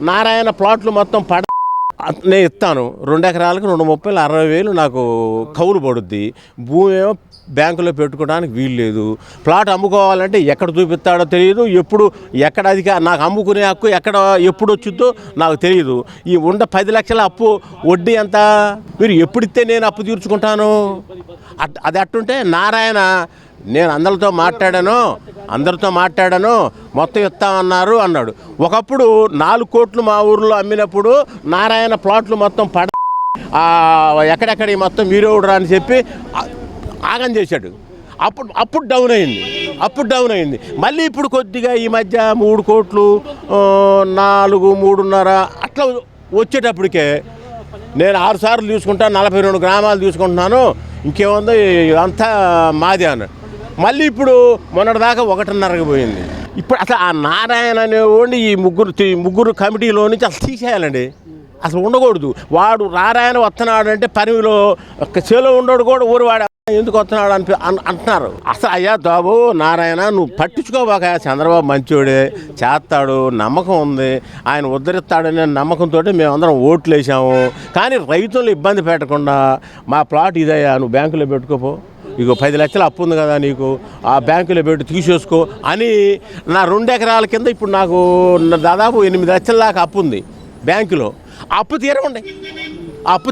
నారాయణ ప్లాట్లు మొత్తం నేను ఇస్తాను 2 ఎకరాలకు 230 60,000 నాకు కౌలు పడుద్ది. భూమి ఏమో బ్యాంకులో పెట్టుకోవడానికి వీలు లేదు. ప్లాట్ అమ్ముకోవాలంటే ఎక్కడ చూపిస్తాడో తెలియదు, ఎప్పుడు ఎక్కడ అది నాకు అమ్ముకునే హక్కు ఎప్పుడు వచ్చిందో నాకు తెలియదు. ఈ 10 లక్షల అప్పు వడ్డీ ఎంత, మీరు ఎప్పుడిస్తే నేను అప్పు తీర్చుకుంటాను? అది అట్టుంటే నారాయణ నేను అందరితో మాట్లాడాను మొత్తం ఇస్తామన్నారు అన్నాడు. ఒకప్పుడు 4 కోట్లు మా ఊర్లో అమ్మినప్పుడు నారాయణ ప్లాట్లు మొత్తం ఎక్కడెక్కడ మొత్తం మీరేవుడురా అని చెప్పి ఆగం చేశాడు. అప్పుడు డౌన్ అయింది. మళ్ళీ ఇప్పుడు కొద్దిగా ఈ మధ్య 3 కోట్లు 4, 3.5 అట్లా వచ్చేటప్పటికే నేను 6 సార్లు తీసుకుంటాను, 42 గ్రామాలు తీసుకుంటున్నాను, ఇంకేముందో అంతా మాదే అన్నాడు. మళ్ళీ ఇప్పుడు మొన్నటిదాకా 1.5కి పోయింది. ఇప్పుడు అసలు ఆ నారాయణ అనేవాడిని ఈ ముగ్గురు కమిటీలో నుంచి అసలు తీసేయాలండి. అసలు ఉండకూడదు. వాడు నారాయణ వస్తున్నాడు అంటే పనిలో చేలో ఉండడు కూడా ఊరివాడు ఎందుకు వస్తున్నాడు అంటున్నారు. అసలు అయ్యా బాబు నారాయణ నువ్వు పట్టించుకోబాక, చంద్రబాబు మంచోడే, చేస్తాడు, నమ్మకం ఉంది, ఆయన ఉద్ధరిస్తాడనే నమ్మకంతో మేమందరం ఓట్లు వేసాము. కానీ రైతులను ఇబ్బంది పెట్టకుండా మా ప్లాట్ ఇదయ్యా, నువ్వు బ్యాంకులో పెట్టుకోపో, ఇగో 10 లక్షలు అప్పు ఉంది కదా నీకు, ఆ బ్యాంకులో పెట్టి తీసేసుకో అని నా 2 ఎకరాల కింద ఇప్పుడు నాకు దాదాపు 8 లక్షల దాకా అప్పు ఉంది బ్యాంకులో. అప్పు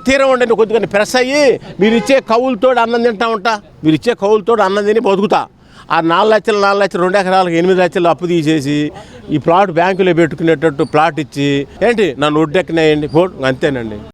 తీరవండి నువ్వు కొద్దిగా ప్రెస్ అయ్యి మీరు ఇచ్చే కౌలుతోడు అన్నం తింటా ఉంటా, మీరు ఇచ్చే కౌలుతోడు అన్నం తిని బతుకుతా. ఆ 4 లక్షలు 2 ఎకరాలకు 8 లక్షలు అప్పు తీసేసి ఈ ప్లాట్ బ్యాంకులో పెట్టుకునేటట్టు ప్లాట్ ఇచ్చి ఏంటి నన్ను ఒడ్డెక్కినాయండి అంతేనండి.